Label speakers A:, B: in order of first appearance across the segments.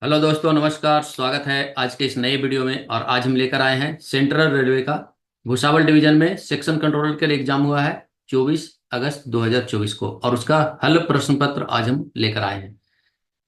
A: Hello दोस्तों, नमस्कार। स्वागत है आज के इस नए वीडियो में। और आज हम लेकर आए हैं सेंट्रल रेलवे का भुसावल डिवीजन में सेक्शन कंट्रोलर के लिए एग्जाम हुआ है 24 अगस्त 2024 को, और उसका हल प्रश्न पत्र आज हम लेकर आए हैं।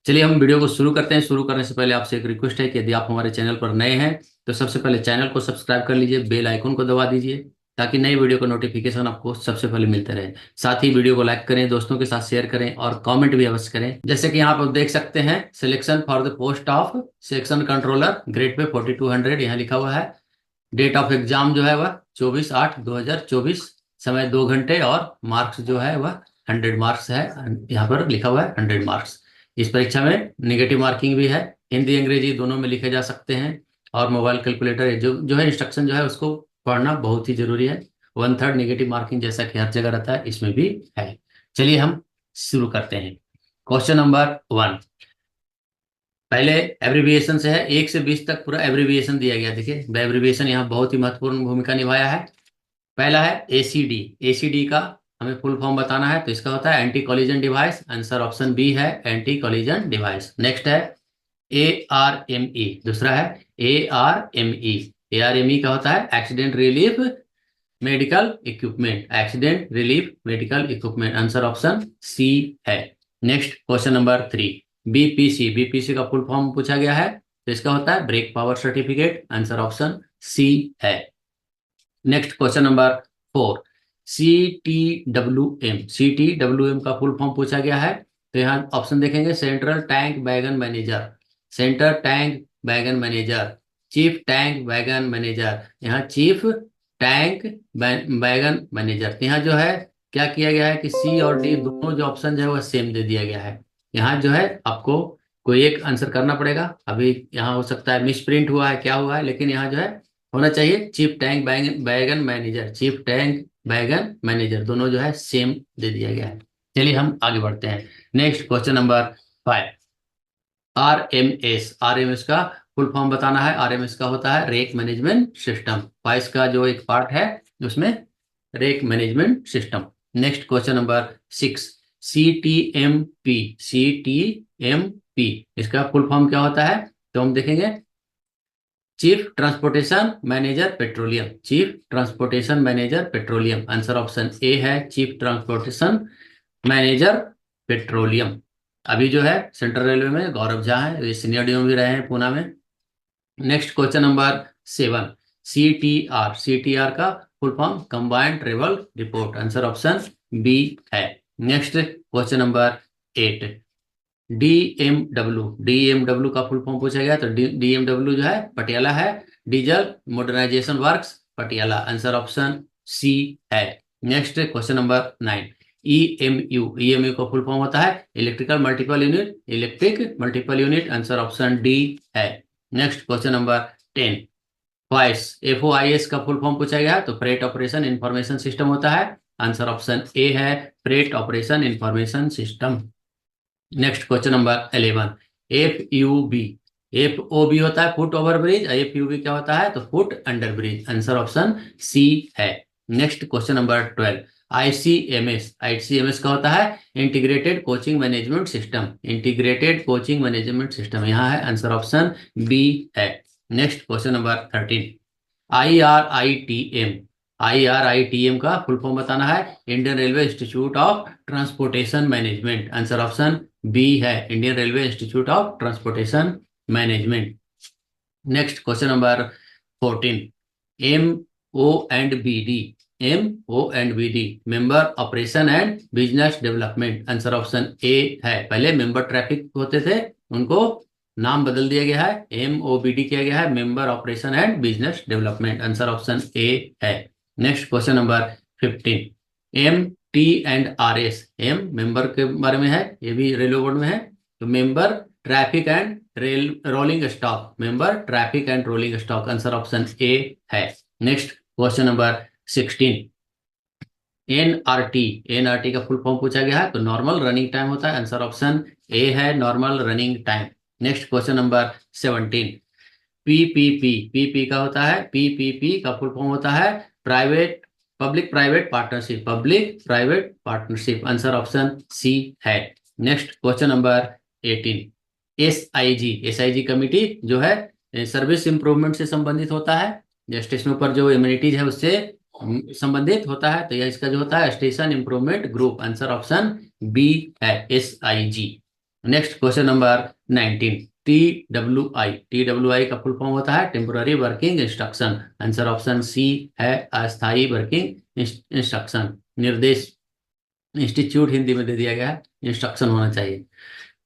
A: चलिए हम वीडियो को शुरू करते हैं। शुरू करने से पहले आपसे एक रिक्वेस्ट है कि यदि आप हमारे चैनल पर नए हैं तो सबसे पहले चैनल को सब्सक्राइब कर लीजिए, बेल आइकन को दबा दीजिए ताकि नई वीडियो का नोटिफिकेशन आपको सबसे पहले मिलते रहे। साथ ही वीडियो को लाइक करें, दोस्तों के साथ शेयर करें और कमेंट भी अवश्य करें। जैसे कि यहाँ पर देख सकते हैं, selection for the post of section controller grade pay 4200 यहाँ लिखा हुआ है। डेट ऑफ एग्जाम जो है वह 24/8/2024, समय 2 घंटे, और मार्क्स जो है वह 100 मार्क्स है। यहाँ पर लिखा हुआ है 100 मार्क्स। इस परीक्षा में निगेटिव मार्किंग भी है, हिंदी अंग्रेजी दोनों में लिखे जा सकते हैं। और मोबाइल कैलकुलेटर जो जो है इंस्ट्रक्शन जो है उसको पढ़ना बहुत ही जरूरी है। 1/3 निगेटिव मार्किंग जैसा कि हर जगह रहता है, इसमें भी है। चलिए हम शुरू करते हैं। क्वेश्चन नंबर 1 पहले एब्रिविएशन से है। 1 से 20 तक पूरा एब्रिविएशन दिया गया। देखिए एब्रिविएशन यहाँ बहुत ही महत्वपूर्ण भूमिका निभाया है। पहला है एसीडी। एसीडी का हमें फुल फॉर्म बताना है, तो इसका होता है anti collision device. Answer option B है, एंटी कॉलिजन डिवाइस। नेक्स्ट है ARME। दूसरा है ARME। ARME का होता है accident relief medical equipment. Accident relief medical equipment. Answer option C है। Next question number 3 BPC। BPC का फुल फॉर्म पूछा गया है, तो इसका होता है brake power certificate. Answer option C है। Next question number 4 CTWM। CTWM का फुल फॉर्म पूछा गया है, तो यहाँ ऑप्शन देखेंगे, central tank wagon manager, centre tank wagon manager, chief tank wagon manager. यहाँ चीफ टैंक वैगन मैनेजर। तो यहाँ जो है क्या किया गया है कि सी और डी दोनों जो ऑप्शन है वह सेम दे दिया गया है। यहाँ जो है आपको कोई एक आंसर करना पड़ेगा। अभी यहाँ हो सकता है मिस प्रिंट हुआ है, क्या हुआ है, लेकिन यहाँ जो है होना चाहिए चीफ टैंक बैगन मैनेजर। चीफ टैंक बैगन मैनेजर दोनों जो है सेम दे दिया गया है। चलिए हम आगे बढ़ते हैं। Next question number 5 RMS। RMS का फुल फॉर्म बताना है। RMS का होता है रेक मैनेजमेंट सिस्टम। 22 का जो एक पार्ट है उसमें rake management system. Next question number 6 CTMP। CTMP इसका फुल फॉर्म क्या होता है, तो हम देखेंगे chief transportation manager petroleum. Chief transportation manager petroleum. Answer option A है, चीफ ट्रांसपोर्टेशन मैनेजर पेट्रोलियम। अभी जो है सेंट्रल रेलवे में गौरव झा है, ये सीनियर डीओ भी रहे हैं पूना में। Next question number 7 CTR। CTR का full form combined travel report. Answer option B है। Next question number 8 DMW। का फुल फॉर्म पूछा गया, तो DMW जो है पटियाला है, diesel modernisation works Patiala. Answer option C है। Next question number 9 EMU। EMU का फुल फॉर्म होता है electrical multiple unit, electric multiple unit. Answer option D है। Next question number 10 FOIS। FOIS का फुल फॉर्म पूछा गया है, तो फ्रेट ऑपरेशन इंफॉर्मेशन सिस्टम होता है। आंसर ऑप्शन ए है, freight operation information system. Next question number 11 FUB। FOB होता है फुट ओवर ब्रिज, FUB क्या होता है, तो foot under bridge. Answer option C है। Next question number 12 ICMS। ICMS का होता है integrated coaching management system. Integrated coaching management system यहाँ है। आंसर ऑप्शन बी है। Next question number 13 IRITM। IRITM का फुल फॉर्म बताना है Indian railway institute of transportation management. Answer option B है, Indian railway institute of transportation management. Next question number 14 MO&BD। MO&BD member operation and business development. Answer option A है। पहले member traffic होते थे, उनको नाम बदल दिया गया है, MOBD किया गया है, member operation and business development. Answer option A है। Next question number 15 MT&RS। M member के बारे में है, ये भी रेलवे बोर्ड में है, तो member traffic and rail rolling stock. Member traffic and rolling stock. Answer option A है। Next question number 16 NRT। NRT का फुल फॉर्म पूछा गया है, तो नॉर्मल रनिंग टाइम होता है। आंसर ऑप्शन ए है, normal running time. Next question number 17 PPP। PP का होता है, PPP का फुल फॉर्म होता है private public private partnership. Public private partnership. Answer option C है। Next question number 18 SIG committee जो है सर्विस इंप्रूवमेंट से संबंधित होता है, जो स्टेशनों पर जो एमिनिटीज है उससे संबंधित होता है। तो यह इसका जो होता है station improvement group, answer option B है SIG. Next question number 19, T W I का फुल फॉर्म होता है temporary working instruction, answer option C है अस्थायी वर्किंग इंस्ट्रक्शन, निर्देश। इंस्टीट्यूट हिंदी में दे दिया गया है, इंस्ट्रक्शन होना चाहिए,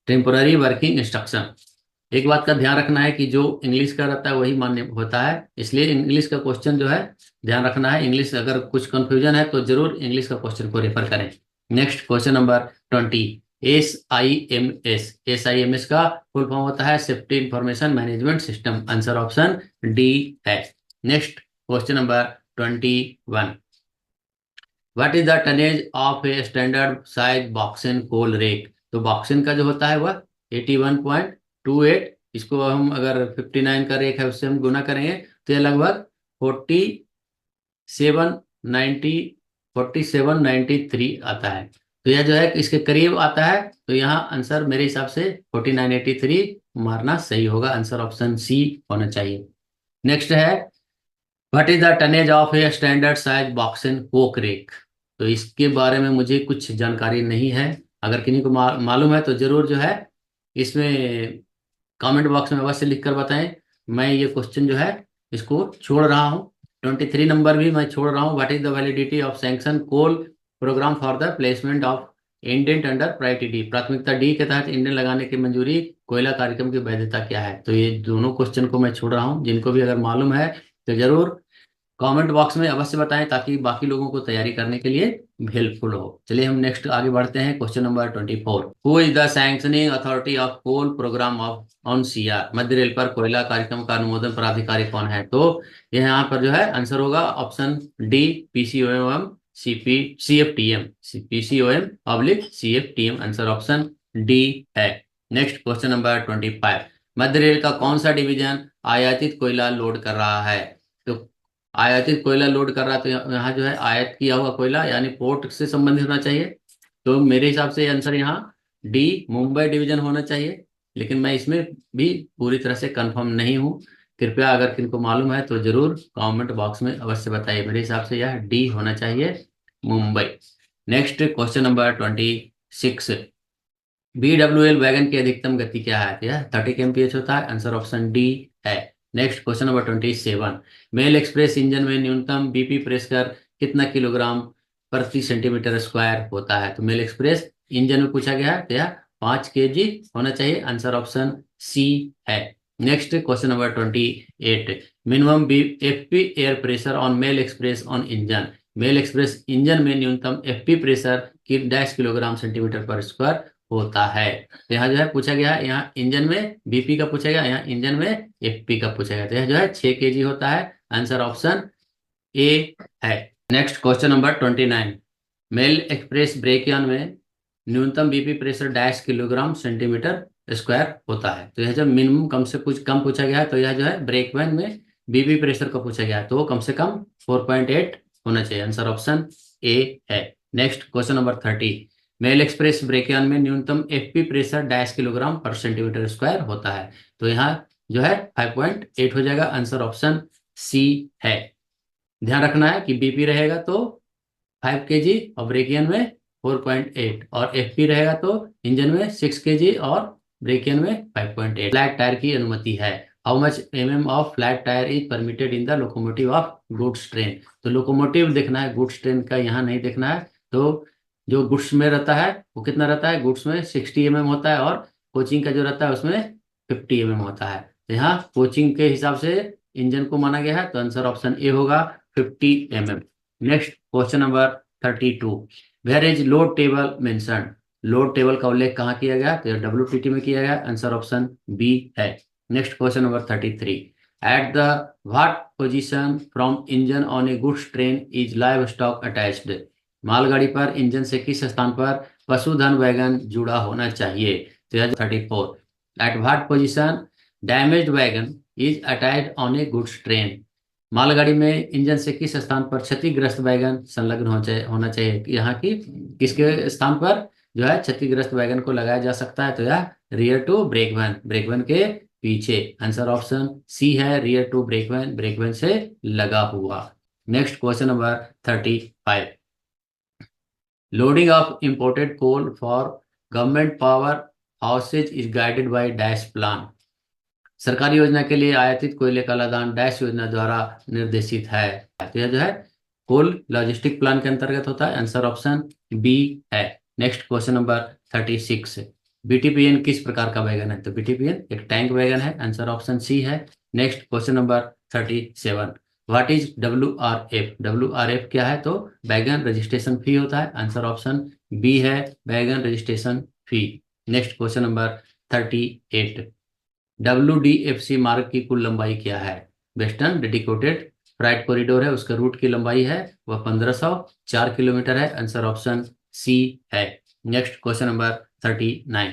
A: टेम्पोररी वर्किंग इंस्ट्रक्शन। एक बात का ध्यान रखना है कि जो इंग्लिश का रहता है वही मान्य होता है, इसलिए इंग्लिश का क्वेश्चन जो है ध्यान रखना है। इंग्लिश अगर कुछ कंफ्यूजन है तो जरूर इंग्लिश का क्वेश्चन को रेफर करें। Next question number 20, S I M S का फुल फॉर्म होता है safety information management system, answer option D है। Next question number 21, what is the tonnage of a standard size BOXN coal rake. तो BOXN का जो होता है वह 81.28, इसको हम अगर 59 का रेक है उससे हम गुना करेंगे तो यह लगभग 4793 आता है। तो यह जो है इसके करीब आता है, तो यहाँ आंसर मेरे हिसाब से 4983 मारना सही होगा, आंसर ऑप्शन सी होना चाहिए। नेक्स्ट है what is the tonnage of a standard size BOXN coke rake. तो इसके बारे में मुझे कुछ जानकारी नहीं है, अगर किन्हीं को मालूम है तो जरूर जो है इसमें कमेंट बॉक्स में अवश्य लिख कर बताएं। मैं ये क्वेश्चन जो है इसको छोड़ रहा हूँ, 23 नंबर भी मैं छोड़ रहा हूँ। What is the validity of sanction coal programme for the placement of indent under priority D, प्राथमिकता डी के तहत इंडेंट लगाने की मंजूरी कोयला कार्यक्रम की वैधता क्या है। तो ये दोनों क्वेश्चन को मैं छोड़ रहा हूँ, जिनको भी अगर मालूम है तो जरूर कमेंट बॉक्स में अवश्य बताएं ताकि बाकी लोगों को तैयारी करने के लिए हेल्पफुल हो। चलिए हम नेक्स्ट आगे बढ़ते हैं, question number 24, who is the sanctioning authority of coal programme of on CR, मध्य रेल पर कोयला कार्यक्रम का अनुमोदन प्राधिकारी कौन है। तो यह यहाँ पर जो है आंसर होगा option D PCOM CFTM, PCOM CFTM, answer option D है। नेक्स्ट क्वेश्चन नंबर 25, मध्य रेल का कौन सा डिवीजन आयातित कोयला लोड कर रहा है। तो आयातित कोयला लोड कर रहा है तो यहाँ जो है आयात किया हुआ कोयला यानी पोर्ट से संबंधित होना चाहिए। तो मेरे हिसाब से आंसर यहाँ डी मुंबई डिवीजन होना चाहिए, लेकिन मैं इसमें भी पूरी तरह से कंफर्म नहीं हूँ। कृपया अगर किनको मालूम है तो जरूर कमेंट बॉक्स में अवश्य बताइए। मेरे हिसाब से यह डी होना चाहिए, Mumbai. Next question number 26, BWL wagon की अधिकतम गति क्या है। तो यह 30 kmph होता है, आंसर ऑप्शन डी है। Next question number 27, mail express engine में न्यूनतम बीपी प्रेशर कितना किलोग्राम प्रति सेंटीमीटर स्क्वायर होता है। तो मेल एक्सप्रेस इंजन में पूछा गया है, तो यह 5 kg होना चाहिए, आंसर ऑप्शन सी है। Next question number 28, minimum FP air pressure on mail express on engine, mail express engine में न्यूनतम एफपी प्रेशर की डैश किलोग्राम सेंटीमीटर पर स्क्वायर होता है। तो यहाँ जो है पूछा गया है, यहाँ इंजन में बीपी का पूछा गया, यहाँ इंजन में एफपी का पूछा गया। तो यह जो है 6 kg होता है, आंसर ऑप्शन ए है। Next question number 29, mail express ब्रेकियन में न्यूनतम BP pressure dash kilogram centimetre square होता है। तो यह जब मिनिमम कम से कुछ कम पूछा गया है तो यह जो है ब्रेकवैन में बीपी प्रेशर का पूछा गया है, तो कम से कम 4.8 होना चाहिए, आंसर ऑप्शन ए है। Next question number 30, mail express ब्रेकियन में न्यूनतम एफपी प्रेशर डैश किलोग्राम पर सेंटीमीटर स्क्वायर होता है। तो यहाँ जो है 5.8 हो जाएगा, आंसर ऑप्शन सी है। ध्यान रखना है कि बीपी रहेगा तो 5 kg और ब्रेकियन में 4.8, और एफपी रहेगा तो इंजन में 6 kg और ब्रेकियन में 5.8। फ्लैट टायर की अनुमति है, how much mm of flat tyre is permitted in the locomotive of goods train. तो लोकोमोटिव देखना है, गुड्स ट्रेन का यहाँ नहीं देखना है। तो जो गुड्स में रहता है वो कितना रहता है, गुड्स में 60 mm होता है, और कोचिंग का जो रहता है उसमें 50 mm होता है। तो यहाँ कोचिंग के हिसाब से इंजन को माना गया है, तो आंसर ऑप्शन ए होगा 50 mm। Next question number 32, where is load table mentioned, load table का उल्लेख कहाँ किया गया, तो WTT में किया गया, आंसर ऑप्शन बी है। Next question number 33, at the what position from engine on A goods train is live stock attached, मालगाड़ी पर इंजन से किस स्थान पर पशुधन वैगन जुड़ा होना चाहिए। तो 34, at what position damaged wagon is attached on A goods train, मालगाड़ी में इंजन से किस स्थान पर क्षतिग्रस्त वैगन संलग्न होना चाहिए। यहाँ की किसके स्थान पर, जो है क्षतिग्रस्त वैगन को लगाया जा सकता है? तो यह rear to brake van, brake van के पीछे। आंसर ऑप्शन सी है, rear to brake van, brake van से लगा हुआ। Next question number 35। Loading of imported coal for government power houses is guided by dash plan. सरकारी योजना के लिए आयातित कोयले का लदान डैश योजना द्वारा निर्देशित है? तो यह जो है कोल लॉजिस्टिक प्लान के अंतर्गत होता है। आंसर ऑप्शन बी है। Next question number 36। बीटीपीएन किस प्रकार का वैगन है? तो बीटीपीएन एक टैंक वैगन है। आंसर ऑप्शन सी है। Next question number 37। What is WRF? WRF क्या है? तो वैगन रजिस्ट्रेशन फी होता है। आंसर ऑप्शन बी है, wagon registration fee. Next question number 38। WDFC मार्ग की कुल लंबाई क्या है? वेस्टर्न डेडिकेटेड फ्राइट कॉरिडोर है, उसका रूट की लंबाई है वह 1504 किलोमीटर है। आंसर ऑप्शन सी है। Next question number 39।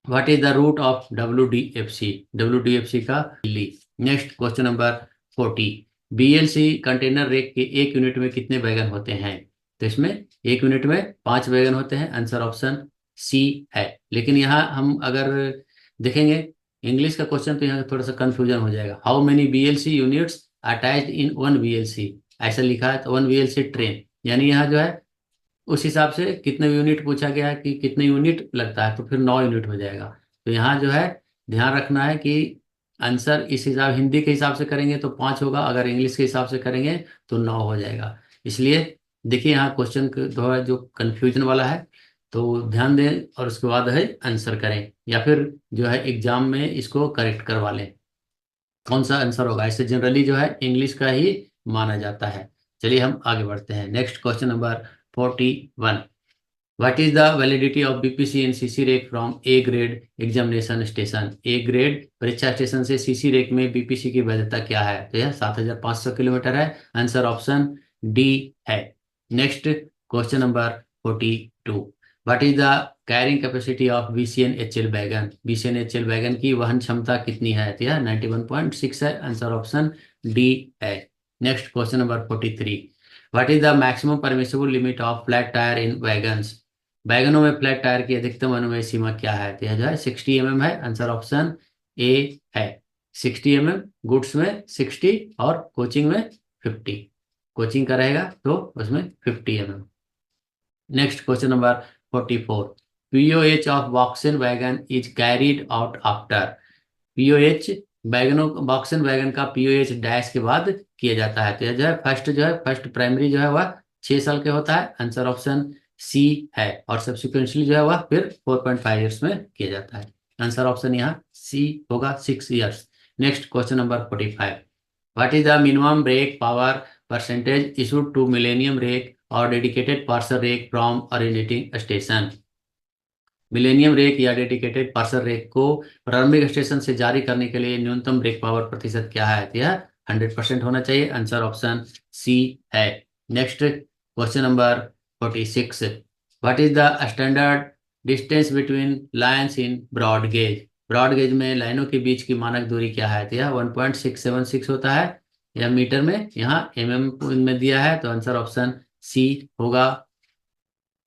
A: What is the route of WDFC? WDFC का Delhi. Next question number 40। BLC container rake के एक यूनिट में कितने वैगन होते हैं? तो इसमें एक यूनिट में 5 वैगन होते हैं। आंसर ऑप्शन सी है। लेकिन यहाँ हम अगर देखेंगे इंग्लिश का क्वेश्चन तो यहाँ थोड़ा सा कंफ्यूजन हो जाएगा। How many BLC units attached in 1 BLC? ऐसा लिखा है तो 1 BLC ट्रेन, यानी यहाँ जो है उस हिसाब से कितने यूनिट पूछा गया है कि कितने यूनिट लगता है, तो फिर 9 यूनिट हो जाएगा। तो यहाँ जो है ध्यान रखना है कि आंसर इस हिसाब हिंदी के हिसाब से करेंगे तो 5 होगा, अगर इंग्लिश के हिसाब से करेंगे तो 9 हो जाएगा। इसलिए देखिए यहाँ क्वेश्चन थोड़ा जो कन्फ्यूजन वाला है, तो ध्यान दें और उसके बाद है आंसर करें, या फिर जो है एग्जाम में इसको करेक्ट करवा लें कौन सा आंसर होगा। इससे जनरली जो है इंग्लिश का ही माना जाता है। चलिए हम आगे बढ़ते हैं। Next question number 41। What is the validity of BPC in CC rake from A grade examination station? A grade परीक्षा स्टेशन से CC रेक में BPC की वैधता क्या है? तो यह 7500 किलोमीटर है। आंसर ऑप्शन डी है। Next question number 42। What is the carrying capacity of BCNHL wagon? BCNHL wagon की वहन क्षमता कितनी है? तो यह 91.6 है। आंसर ऑप्शन डी है। Next question number 43। What is the maximum permissible limit of flat tyre in wagons? वैगनों में फ्लैट टायर की अधिकतम अनुमेय सीमा क्या है? तो यह जो है 60 mm है। आंसर ऑप्शन ए है। 60 mm, गुड्स में 60 और कोचिंग में 50। कोचिंग का रहेगा तो उसमें 50 mm। Next question number 44। POH of BOXN wagon is carried out after? POH वैगनों वॉक्सन वैगन का POH डैश के बाद किया जाता है। तो यह जो है फर्स्ट प्राइमरी जो है वह 6 साल के होता है। आंसर ऑप्शन सी है। और सब्सिक्वेंटली जो है वह फिर 4.5 ईयर्स में किया जाता है। आंसर ऑप्शन यहाँ सी होगा, 6 years. Next question number 45। What is the minimum brake power percentage issued to millennium rake और dedicated parcel rake from originating station? Millennium rake या डेडिकेटेड पार्सल रेक को प्रारंभिक स्टेशन से जारी करने के लिए न्यूनतम ब्रेक पावर प्रतिशत क्या है? तो यह 100% होना चाहिए। आंसर ऑप्शन सी है। Next question number 46। What is the standard distance between lines in broad gauge? Broad gauge में लाइनों के बीच की मानक दूरी क्या है? तो यह 1.676 होता है। यह मीटर में, यहाँ में दिया है, तो आंसर ऑप्शन सी होगा,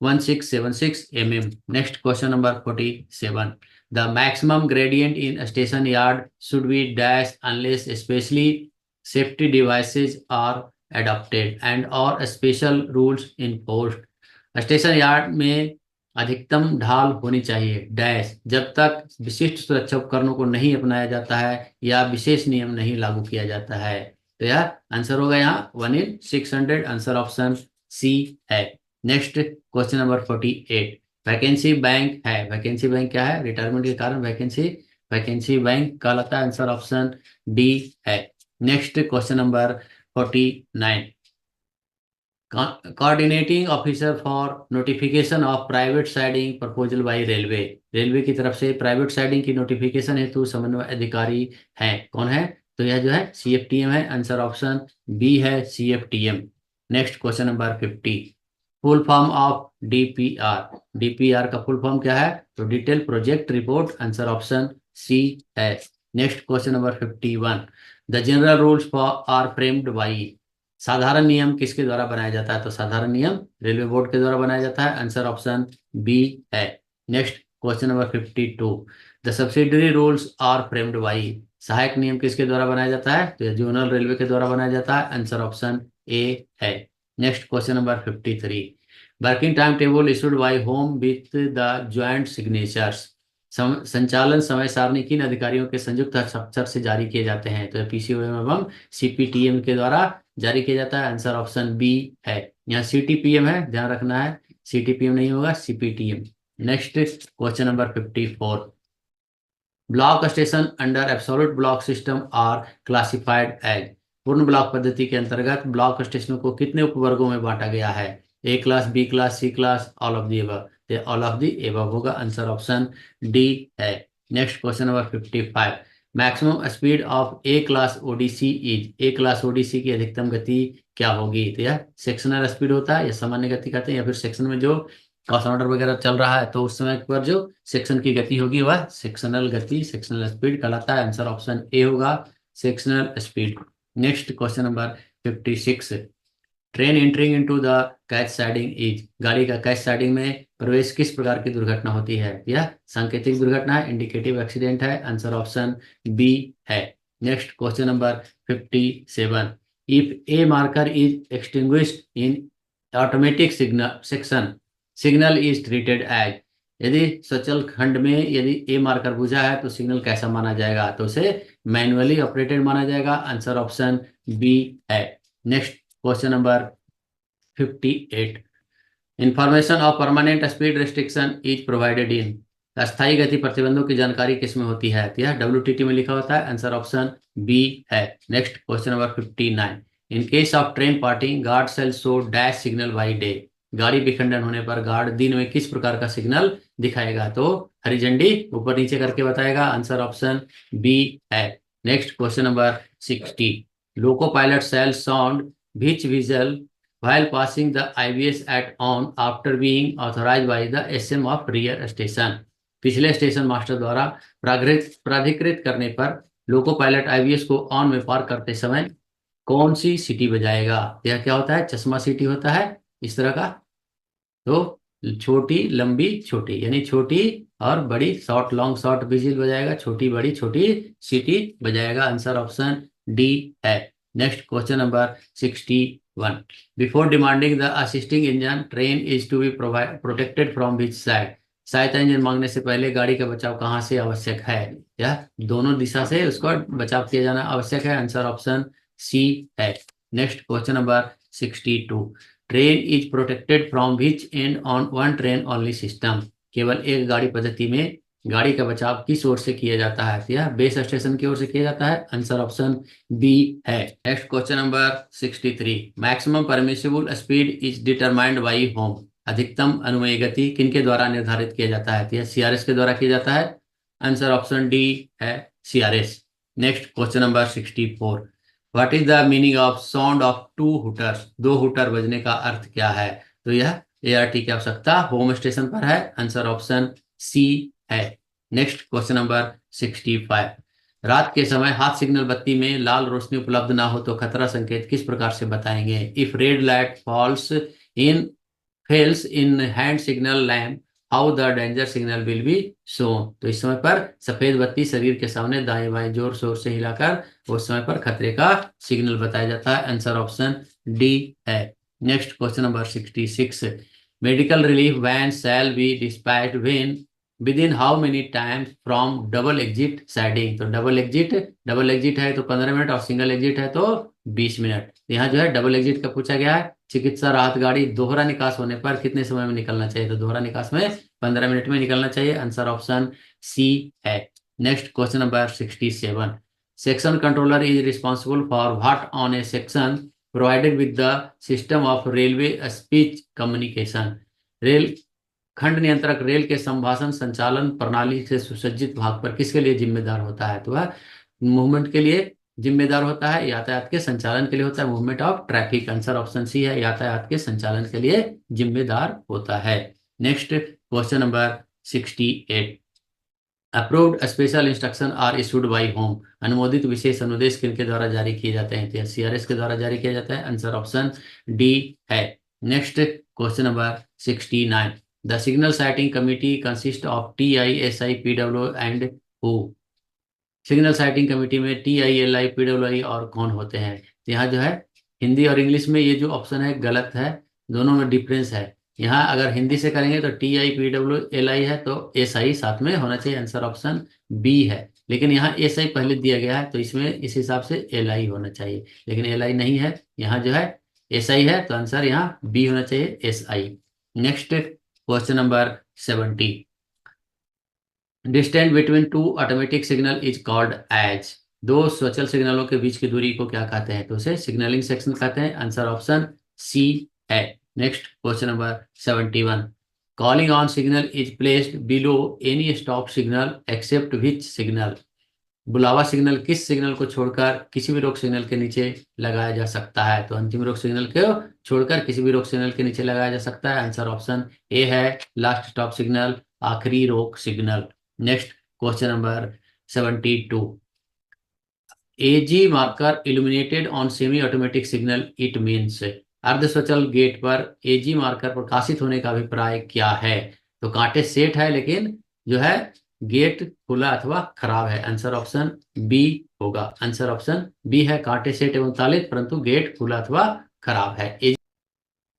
A: 1676 mm। Next question number 47. The maximum gradient in a station yard should be dash unless especially safety devices are adopted and or special rules enforced. Station yard में अधिकतम ढाल होनी चाहिए डैश जब तक विशिष्ट सुरक्षा उपकरणों को नहीं अपनाया जाता है या विशेष नियम नहीं लागू किया जाता है। तो यह आंसर होगा यहाँ 1 in 600। आंसर ऑप्शन सी है। Next question number 48। Vacancy bank है, वैकेंसी बैंक क्या है? रिटायरमेंट के कारण वैकेंसी वैकेंसी बैंक कहलाता है। आंसर ऑप्शन डी है। Next question number 49। Coordinating officer for notification of private siding proposal by railway. Railway की तरफ से प्राइवेट साइडिंग की नोटिफिकेशन हेतु समन्वय अधिकारी हैं, कौन है? तो यह जो है CFTM है। आंसर ऑप्शन बी है, CFTM। Next question number 50। Full form of DPR। DPR का फुल फॉर्म क्या है? तो detail project report. Answer option C है। Next question number 51। The general rules for are framed by. साधारण नियम किसके द्वारा बनाया जाता है? तो साधारण नियम रेलवे बोर्ड के द्वारा बनाया जाता है। आंसर ऑप्शन बी है। Next question number 52, the subsidiary rules are framed by. सहायक नियम किसके द्वारा बनाया जाता है? तो जोनल रेलवे के द्वारा बनाया जाता है। आंसर ऑप्शन ए है। Next question number 53, working time table issued by home with the joint signatures. संचालन समय सारणी किन अधिकारियों के संयुक्त हस्ताक्षर से जारी किए जाते हैं? तो पीसीओएम एवं सीपीटीएम के द्वारा जारी किया जाता है। आंसर ऑप्शन बी है। यहाँ सीटीपीएम है, ध्यान रखना है, सीटीपीएम नहीं होगा, CPTM. Next question number 54, block station under absolute block system are classified as. पूर्ण ब्लॉक पद्धति के अंतर्गत ब्लॉक स्टेशनों को कितने उपवर्गों में बांटा गया है? A class, B class, C class, all of the above. All of the above होगा। आंसर ऑप्शन डी है। Next question number 55, maximum speed of A class ODC is. A class ODC की अधिकतम गति क्या होगी? तो यह सेक्शनल स्पीड होता है, या सामान्य गति कहते हैं, या फिर सेक्शन में जो क्रॉस ऑर्डर वगैरह चल रहा है तो उस समय पर जो सेक्शन की गति होगी वह सेक्शनल गति, सेक्शनल स्पीड कहलाता है। आंसर ऑप्शन ए होगा, sectional speed. Next question number 56, train entering into the catch siding is. गाड़ी का कैच साइडिंग में प्रवेश किस प्रकार की दुर्घटना होती है? यह सांकेतिक दुर्घटना है, इंडिकेटिव एक्सीडेंट है। आंसर ऑप्शन बी है। Next question number 57, if a marker is extinguished in automatic signal section, signal is treated as. यदि सचल खंड में यदि ए मार्कर बुझा है तो सिग्नल कैसा माना जाएगा? तो उसे मैनुअली ऑपरेटेड माना जाएगा। आंसर ऑप्शन बी है। Next question number 58, information of permanent speed restriction is provided in. अस्थायी गति प्रतिबंधों की जानकारी किसमें होती है? तो यह WTT में लिखा होता है। आंसर ऑप्शन बी है। Next question number 59, in case of train parting guard shall show dash signal by day. गाड़ी विखंडन होने पर गार्ड दिन में किस प्रकार का सिग्नल दिखाएगा? तो हरी झंडी ऊपर नीचे करके बताएगा। आंसर ऑप्शन बी है। Next question number 60, loco pilot shall sound which whistle while passing the IBS at on after being authorized by the SM of rear station। पिछले स्टेशन मास्टर द्वारा प्राधिकृत करने पर लोको पायलट IBS को on में पार करते समय कौन सी सीटी बजाएगा? यह क्या होता है? चश्मा सीटी होता है इस तरह का। तो छोटी लंबी छोटी, यानी छोटी और बड़ी, शॉर्ट लॉन्ग शॉर्ट विजिल बजाएगा, छोटी बड़ी छोटी सीटी बजाएगा। आंसर ऑप्शन डी है। Next question number 61, before demanding the assisting engine train is to be protected from which side. सहायता इंजन मांगने से पहले गाड़ी का बचाव कहाँ से आवश्यक है? यह दोनों दिशा से उसको बचाव किया जाना आवश्यक है। आंसर ऑप्शन सी है। Next question number 62, train is protected from which and on one train only system. केवल एक गाड़ी पद्धति में गाड़ी का बचाव किस ओर से किया जाता है? यह बेस स्टेशन की ओर से किया जाता है। आंसर ऑप्शन बी है। Next question number 63, maximum permissible speed is determined by home. अधिकतम अनुमेय गति किनके द्वारा निर्धारित किया जाता है? यह CRS के द्वारा किया जाता है। आंसर ऑप्शन डी है, CRS। Next question number 64, what is the meaning of sound of two hooters. दो हुटर बजने का अर्थ क्या है? तो यह ART की आवश्यकता होम स्टेशन पर है। आंसर ऑप्शन सी है। नेक्स्ट क्वेश्चन नंबर 65, रात के समय हाथ सिग्नल बत्ती में लाल रोशनी उपलब्ध ना हो तो खतरा संकेत किस प्रकार से बताएंगे? If red light fails in hand signal lamp how the danger signal will be shown. तो इस समय पर सफेद बत्ती शरीर के सामने दाएं बाएं जोर शोर से हिलाकर उस समय पर खतरे का सिग्नल बताया जाता है। आंसर ऑप्शन डी है। Next question number 66, medical relief van shall be dispatched when within how many times from double exit siding. तो डबल एग्जिट है तो 15 मिनट और सिंगल एग्जिट है तो 20 मिनट। यहाँ जो है डबल एग्जिट का पूछा गया है। चिकित्सा राहत गाड़ी दोहरा निकास होने पर कितने समय में निकलना चाहिए? तो दोहरा निकास में 15 मिनट में निकलना चाहिए। आंसर ऑप्शन सी है। Next question number 67, section controller is responsible for what on A section provided with the system of railway speech communication. Rail खंड नियंत्रक रेल के संभाषण संचालन प्रणाली से सुसज्जित भाग पर किसके लिए जिम्मेदार होता है? तो वह मूवमेंट के लिए जिम्मेदार होता है, यातायात के संचालन के लिए होता है, movement of traffic. Answer option C है, यातायात के संचालन के लिए जिम्मेदार होता है। Next question number 68, approved special instruction are issued by whom, अनुमोदित विशेष अनुदेश किनके द्वारा जारी किए जाते हैं? तो सीआरएस के द्वारा जारी किया जाता है। आंसर ऑप्शन डी है। Next question number 69, the signal sighting committee consist of TI, SI, PW and who? Signal sighting committee में TI, LI, PWI और कौन होते हैं? तो यहाँ जो है हिंदी और इंग्लिश में ये जो ऑप्शन है गलत है, दोनों में डिफरेंस है। यहाँ अगर हिंदी से करेंगे तो TI, PWI, LI है, तो SI साथ में होना चाहिए। आंसर ऑप्शन बी है। लेकिन यहाँ SI पहले दिया गया है तो इसमें इस हिसाब से LI होना चाहिए, लेकिन LI नहीं है, यहाँ जो है SI है, तो आंसर यहाँ बी होना चाहिए, SI। Next question number 70, distance between two automatic signal is called as, दो स्वचल सिग्नलों के बीच की दूरी को क्या कहते हैं? तो उसे सिग्नलिंग सेक्शन कहते हैं। आंसर ऑप्शन सी है। Next question number 71, calling on signal is placed below any stop signal except which signal, बुलावा सिग्नल किस सिग्नल को छोड़कर किसी भी रोक सिग्नल के नीचे लगाया जा सकता है? तो अंतिम रोक सिग्नल को छोड़कर किसी भी रोक सिग्नल के नीचे लगाया जा सकता है। आंसर ऑप्शन ए है, लास्ट स्टॉप सिग्नल, आखिरी रोक signal. Next question number 72, AG marker illuminated on semi automatic signal it means, अर्ध स्वचल गेट पर एजी मार्कर प्रकाशित होने का अभिप्राय क्या है? तो कांटे सेट है लेकिन जो है गेट खुला अथवा खराब है। आंसर ऑप्शन बी होगा। आंसर ऑप्शन बी है, कांटे सेट एवं तालित परंतु गेट खुला अथवा खराब है।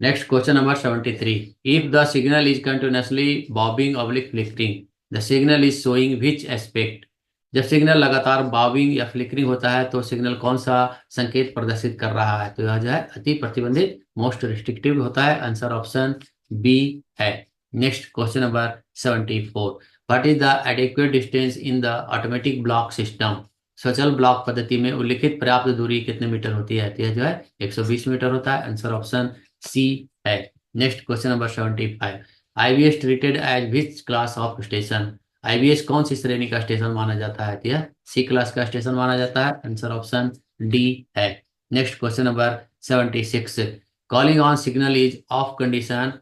A: Next question number 73, if the signal is continuously bobbing oblique flickering, the signal is showing which aspect, जब सिग्नल लगातार बॉबिंग या फ्लिकरिंग होता है तो सिग्नल कौन सा संकेत प्रदर्शित कर रहा है? तो यह जो है अति प्रतिबंधित, मोस्ट रिस्ट्रिक्टिव होता है। आंसर ऑप्शन बी है। Next question number 74, what is the adequate distance in the automatic block system, स्वचल ब्लॉक पद्धति में उल्लिखित पर्याप्त दूरी कितने मीटर होती है? तो यह जो है 120 मीटर होता है। आंसर ऑप्शन सी है। Next question number 75, IBS treated as which class of station, IBS कौन सी श्रेणी का स्टेशन माना जाता है? तो यह सी क्लास का स्टेशन माना जाता है। आंसर ऑप्शन डी है। Next question number 76, calling on signal is off condition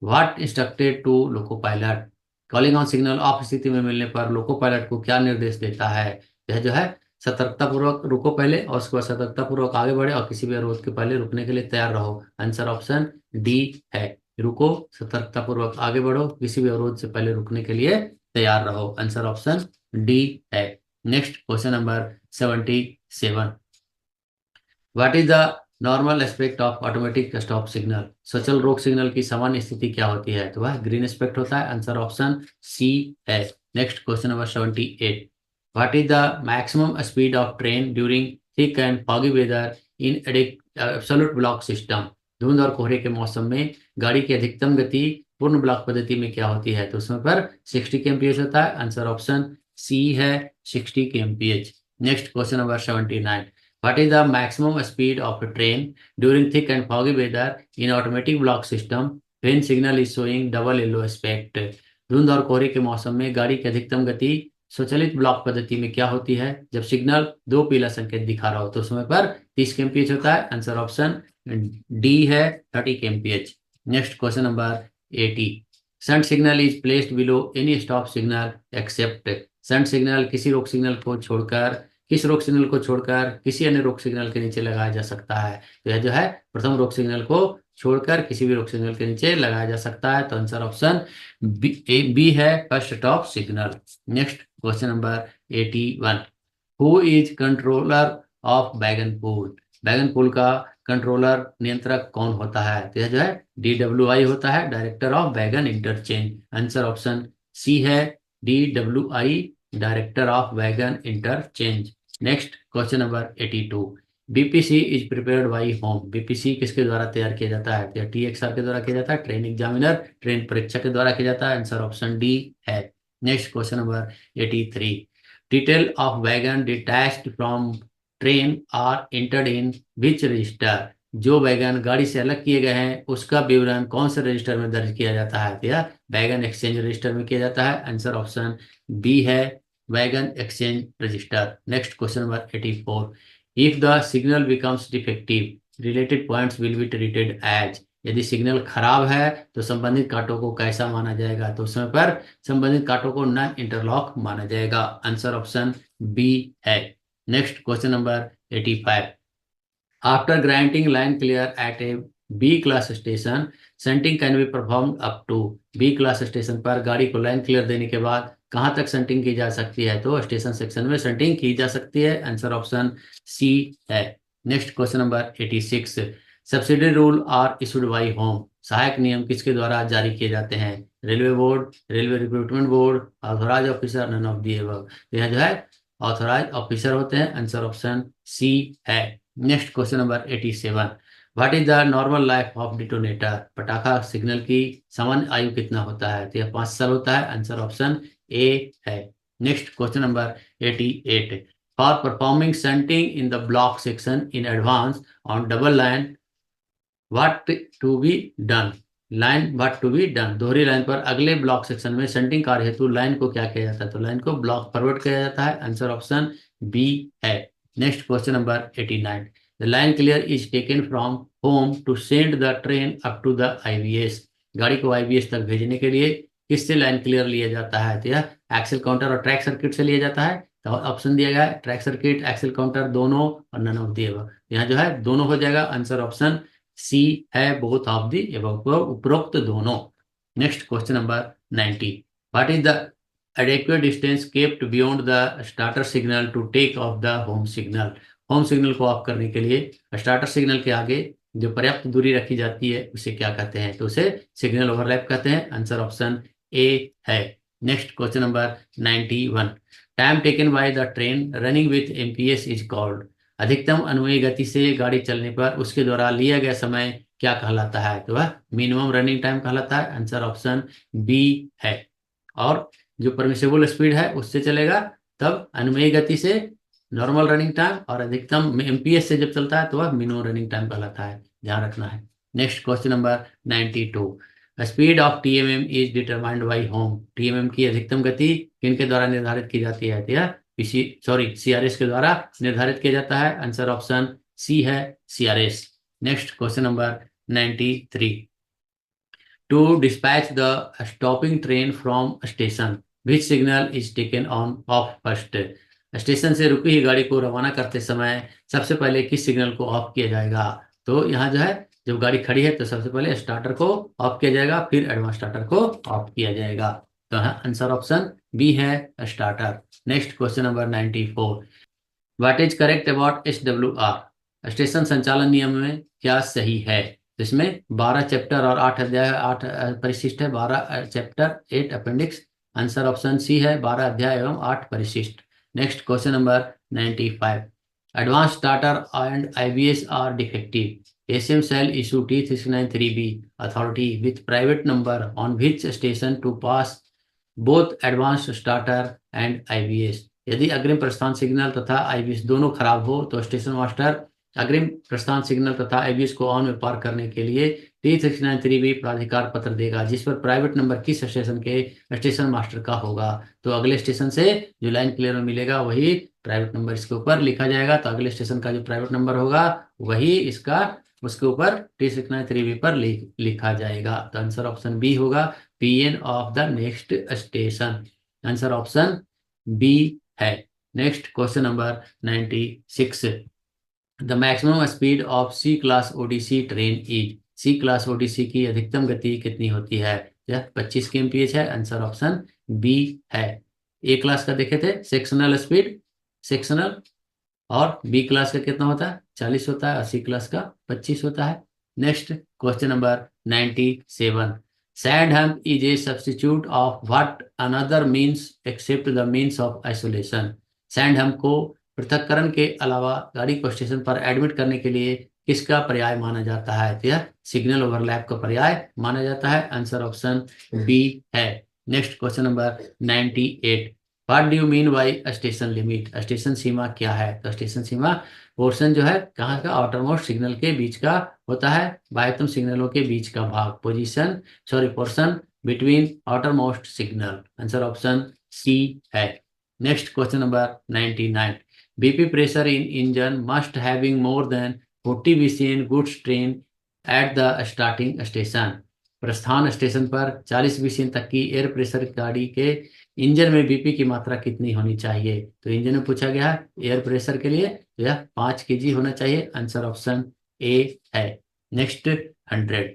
A: what instructed to loco pilot, calling on signal off स्थिति में मिलने पर लोको पायलट को क्या निर्देश देता है? यह जो है सतर्कता पूर्वक रुको पहले और उसके बाद सतर्कता पूर्वक आगे बढ़े और किसी भी अवरोध के पहले रुकने के लिए तैयार रहो। आंसर ऑप्शन डी है, रुको, सतर्कता पूर्वक आगे बढ़ो, किसी भी अवरोध से पहले रुकने के लिए तैयार रहो। आंसर ऑप्शन डी है। Next question number 77, what is the normal aspect of automatic stop signal, सचल रोक सिग्नल की सामान्य स्थिति क्या होती है? तो वह ग्रीन एस्पेक्ट होता है। आंसर ऑप्शन सी है। Next question number 78, what is the maximum speed of train during thick and foggy weather in absolute block system, धुंध और कोहरे के मौसम में गाड़ी की अधिकतम गति पूर्ण ब्लॉक पद्धति में क्या होती है? तो उसमें पर 60 kmph होता है। आंसर ऑप्शन सी है, 60 kmph। Next question number 79, what is the maximum speed of a train during thick and foggy weather in automatic block system when signal is showing double yellow aspect, धुंध और कोहरे के मौसम में गाड़ी की अधिकतम गति स्वचालित ब्लॉक पद्धति में क्या होती है जब सिग्नल दो पीला संकेत दिखा रहा हो? तो समय पर 30 kmph होता है। आंसर ऑप्शन डी है, 30 kmph। Next question number 80, shunt signal is placed below any stop signal except, shunt signal किसी रोक सिग्नल को छोड़कर किस रोक सिग्नल को छोड़कर किसी अन्य रोक सिग्नल के नीचे लगाया जा सकता है? तो यह जो है प्रथम रोक सिग्नल को छोड़कर किसी भी रोक सिग्नल के नीचे लगाया जा सकता है। तो आंसर ऑप्शन बी है, first stop signal. Next question number 81, who is controller of wagon pool, wagon pool का कंट्रोलर नियंत्रक कौन होता है? तो यह जो है DWI होता है, director of wagon interchange. Answer option C है, DWI, director of wagon interchange. Next question number 82, BPC is prepared by whom, BPC किसके द्वारा तैयार किया जाता है? तो TXR के द्वारा किया जाता है, ट्रेन एग्जामिनर, ट्रेन परीक्षक के द्वारा किया जाता है। आंसर ऑप्शन डी है। Next question number 83, detail of wagon detached from train are entered in which register, जो वैगन गाड़ी से अलग किए गए हैं उसका विवरण कौन से रजिस्टर में दर्ज किया जाता है? तो यह वैगन एक्सचेंज रजिस्टर में किया जाता है। आंसर ऑप्शन बी है, wagon exchange register. Next question number 84, if the signal becomes defective related points will be treated as, यदि सिग्नल खराब है तो संबंधित कांटों को कैसा माना जाएगा? तो उस समय पर संबंधित कांटों को नॉन इंटरलॉक माना जाएगा। आंसर ऑप्शन बी है। Next question number 85। After granting line clear at a B class station, shunting can be perform up to. B class station पर गाड़ी को लाइन क्लियर देने के बाद कहां तक सेंटिंग की जा सकती है? तो स्टेशन सेक्शन में सेंटिंग की जा सकती है। आंसर ऑप्शन सी है। Next question number 86। Subsidy rule are issued by whom. सहायक नियम किसके द्वारा जारी किए जाते हैं? Railway board, railway recruitment board, authorise officer, none of the above. यह जो है ऑथोराइज ऑफिसर होते हैं। आंसर ऑप्शन सी है। Next question number 87। What is the normal life of detonator? पटाखा सिग्नल की सामान्य आयु कितना होता है? तो यह 5 साल होता है। आंसर ऑप्शन ए है। Next question number 88। For performing shunting in the block section in advance on double line what to be done? Line what to be done, दोहरी लाइन पर अगले ब्लॉक सेक्शन में सेंटिंग कार्य हेतु line को क्या किया जाता है? तो लाइन को ब्लॉक फॉरवर्ड किया जाता है। आंसर ऑप्शन बी है। Next question number 89। The line clear is taken from whom to send the train up to the IVS. गाड़ी को आईवीएस तक भेजने के लिए किससे लाइन क्लियर लिया जाता है? तो यह एक्सेल काउंटर और ट्रैक सर्किट से लिया जाता है। तो ऑप्शन दिया गया है ट्रैक सर्किट, एक्सेल काउंटर, दोनों और नन ऑफ दी अबव। यहाँ जो है दोनों हो जाएगा। आंसर ऑप्शन सी है, बोथ ऑफ दी अबव, उपरोक्त दोनों। Next question number 90। What is the adequate distance kept beyond the starter signal to take off the home signal? Home signal को ऑफ करने के लिए स्टार्टर सिग्नल के आगे जो पर्याप्त दूरी रखी जाती है उसे क्या कहते हैं? तो उसे सिग्नल ओवरलैप कहते हैं। आंसर ऑप्शन ए है। Next question number 91। Time taken by the train running with MPS is called. अधिकतम अनुमेय गति से गाड़ी चलने पर उसके द्वारा लिया गया समय क्या कहलाता है? तो वह मिनिमम रनिंग टाइम कहलाता है। आंसर ऑप्शन बी है। और जो परमिसेबल स्पीड है उससे चलेगा तब अनुमेय गति से नॉर्मल रनिंग टाइम, और अधिकतम एमपीएस से जब चलता है तो वह मिनिमम रनिंग टाइम कहलाता है। ध्यान रखना है। Next question number 92। Speed of TMM is determined by home. TMM की अधिकतम गति किनके द्वारा निर्धारित की जाती है? तो यह सीआरएस के द्वारा निर्धारित किया जाता है। आंसर ऑप्शन सी है, CRS. Next question number 93। To dispatch the stopping train from station, which signal is taken on off first? Station से रुकी हुई गाड़ी को रवाना करते समय सबसे पहले किस सिग्नल को ऑफ किया जाएगा? तो यहाँ जो है जब गाड़ी खड़ी है तो सबसे पहले स्टार्टर को ऑफ किया जाएगा, फिर एडवांस स्टार्टर को ऑफ किया जाएगा। तो आंसर ऑप्शन बी है, starter. Next question number 94। What is correct about SWR? Station संचालन नियम में क्या सही है? तो इसमें 12 चैप्टर और 8 अध्याय, 8 परिशिष्ट है, 12 chapter, 8 appendix. Answer option C है, 12 अध्याय एवं 8 परिशिष्ट। Next question number 95। Advance starter and IVS are defective. SM shall issue T693B authority with private number on which station to pass both advance starter and IVS. यदि अग्रिम प्रस्थान signal तथा IVS दोनों खराब हो तो स्टेशन मास्टर अग्रिम प्रस्थान सिग्नल तथा आईवीएस को ऑन में पार करने के लिए T693B प्राधिकार पत्र देगा, जिस पर प्राइवेट नंबर किस स्टेशन के स्टेशन मास्टर का होगा? तो अगले स्टेशन से जो लाइन क्लियर में मिलेगा वही प्राइवेट नंबर इसके ऊपर लिखा जाएगा। तो अगले स्टेशन का जो प्राइवेट नंबर होगा वही इसका उसके ऊपर T693B पर लिखा जाएगा। तो आंसर ऑप्शन बी होगा, PN of the next station. Answer option B है। Next question number 96। The maximum speed of C class ODC train is. C class ODC की अधिकतम गति कितनी होती है? यह 25 kmph है। आंसर ऑप्शन बी है। ए क्लास का देखे थे सेक्शनल स्पीड, सेक्शनल, और बी क्लास का कितना होता है? 40 होता है, और सी क्लास का 25 होता है। Next question number 97। Sand hump is a substitute of what another means except the means of isolation. Sand hump को पृथक्करण के अलावा गाड़ी को स्टेशन पर एडमिट करने के लिए किसका पर्याय माना जाता है? तो यह सिग्नल ओवरलैप का पर्याय माना जाता है। आंसर ऑप्शन बी है। Next question number 98। What do you mean by station limit? Station सीमा क्या है? तो स्टेशन सीमा पोर्शन जो है कहाँ का? आउटर मोस्ट सिग्नल के बीच का होता है, बाह्यतम सिग्नलों के बीच का भाग, portion between outermost signal. Answer option C है। Next question number 99। BP pressure in engine must having more than 40 BC in goods train at the starting station, प्रस्थान स्टेशन पर 40 बीसीएम तक की एयर प्रेशर गाड़ी के engine में BP की मात्रा कितनी होनी चाहिए। तो इंजन में पूछा गया है एयर प्रेशर के लिए, तो यह 5 kg होना चाहिए। आंसर ऑप्शन ए है। Next 100,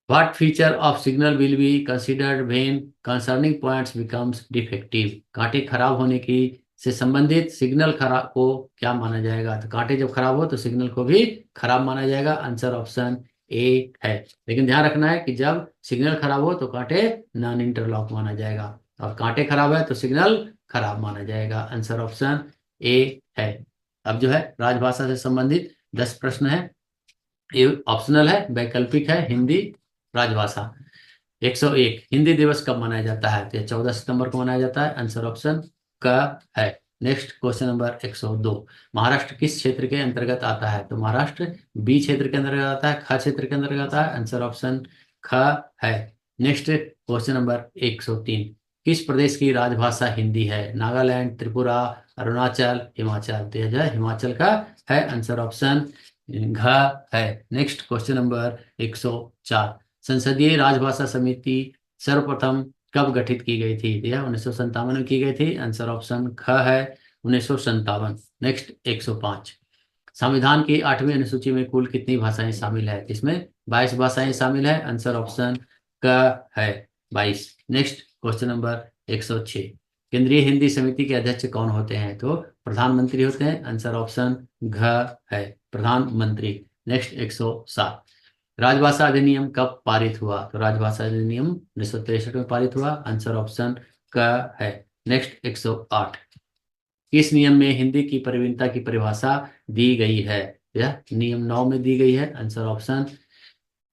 A: what feature of signal will be considered when concerning points becomes defective. कांटे खराब होने की से संबंधित सिग्नल खराब को क्या माना जाएगा। तो कांटे जब खराब हो तो सिग्नल को भी खराब माना जाएगा। आंसर ऑप्शन ए है। लेकिन ध्यान रखना है कि जब सिग्नल खराब हो तो कांटे नॉन इंटरलॉक माना जाएगा, और कांटे खराब है तो सिग्नल खराब माना जाएगा। आंसर ऑप्शन ए है। अब जो है राजभाषा से संबंधित 10 प्रश्न है। ये ऑप्शनल है, वैकल्पिक है, हिंदी राजभाषा। 101, हिंदी दिवस कब मनाया जाता है। तो 14 सितंबर को मनाया जाता है। आंसर ऑप्शन का है। नेक्स्ट क्वेश्चन नंबर 102, महाराष्ट्र किस क्षेत्र के अंतर्गत आता है। तो महाराष्ट्र बी क्षेत्र के अंतर्गत आता है, ख क्षेत्र के अंतर्गत आता है। आंसर ऑप्शन ख है। नेक्स्ट क्वेश्चन नंबर 103, किस प्रदेश की राजभाषा हिंदी है। नागालैंड, त्रिपुरा, अरुणाचल, हिमाचल। तो यह जो है हिमाचल का है। आंसर ऑप्शन घ है। नेक्स्ट क्वेश्चन नंबर 104, संसदीय राजभाषा समिति सर्वप्रथम कब गठित की गई थी। यह 1957 में की गई थी। आंसर ऑप्शन ख है, 1957। नेक्स्ट 105, संविधान की 8वीं अनुसूची में कुल कितनी भाषाएं शामिल है। इसमें 22 भाषाएं शामिल है। आंसर ऑप्शन क है, 22। नेक्स्ट क्वेश्चन नंबर 106, केंद्रीय हिंदी समिति के अध्यक्ष कौन होते हैं। तो प्रधानमंत्री होते हैं। आंसर ऑप्शन घ है, प्रधानमंत्री। नेक्स्ट 107, राजभाषा अधिनियम कब पारित हुआ। तो राजभाषा अधिनियम 1963 में पारित हुआ। आंसर ऑप्शन क है। नेक्स्ट 108, किस नियम में हिंदी की प्रवीणता की परिभाषा दी गई है। यह नियम 9 में दी गई है। आंसर ऑप्शन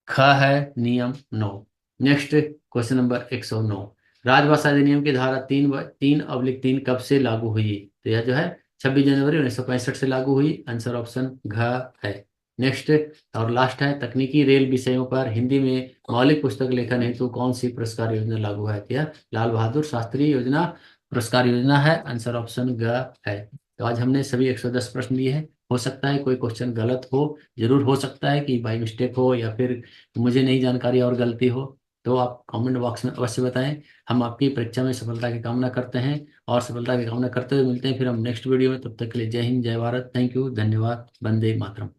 A: ख है, नियम 9। नेक्स्ट क्वेश्चन नंबर 109, राजभाषा अधिनियम की धारा 3/3 कब से लागू हुई। तो यह जो है 26 जनवरी 1965 से लागू हुई। आंसर ऑप्शन घ है। नेक्स्ट और लास्ट है, तकनीकी रेल विषयों पर हिंदी में मौलिक पुस्तक लेखन हेतु कौन सी पुरस्कार योजना लागू है। तो यह लाल बहादुर शास्त्री योजना पुरस्कार योजना है। आंसर ऑप्शन ग है। तो आज हमने सभी 110 प्रश्न लिए हैं। हो सकता है कोई क्वेश्चन गलत हो, जरूर हो सकता है कि बाई मिस्टेक हो या फिर मुझे नहीं जानकारी और गलती हो, तो आप कमेंट बॉक्स में अवश्य बताएं। हम आपकी परीक्षा में सफलता की कामना करते हैं, और सफलता की कामना करते हुए मिलते हैं फिर हम नेक्स्ट वीडियो में। तब तक के लिए जय हिंद, जय भारत, थैंक यू, धन्यवाद, वंदे मातरम।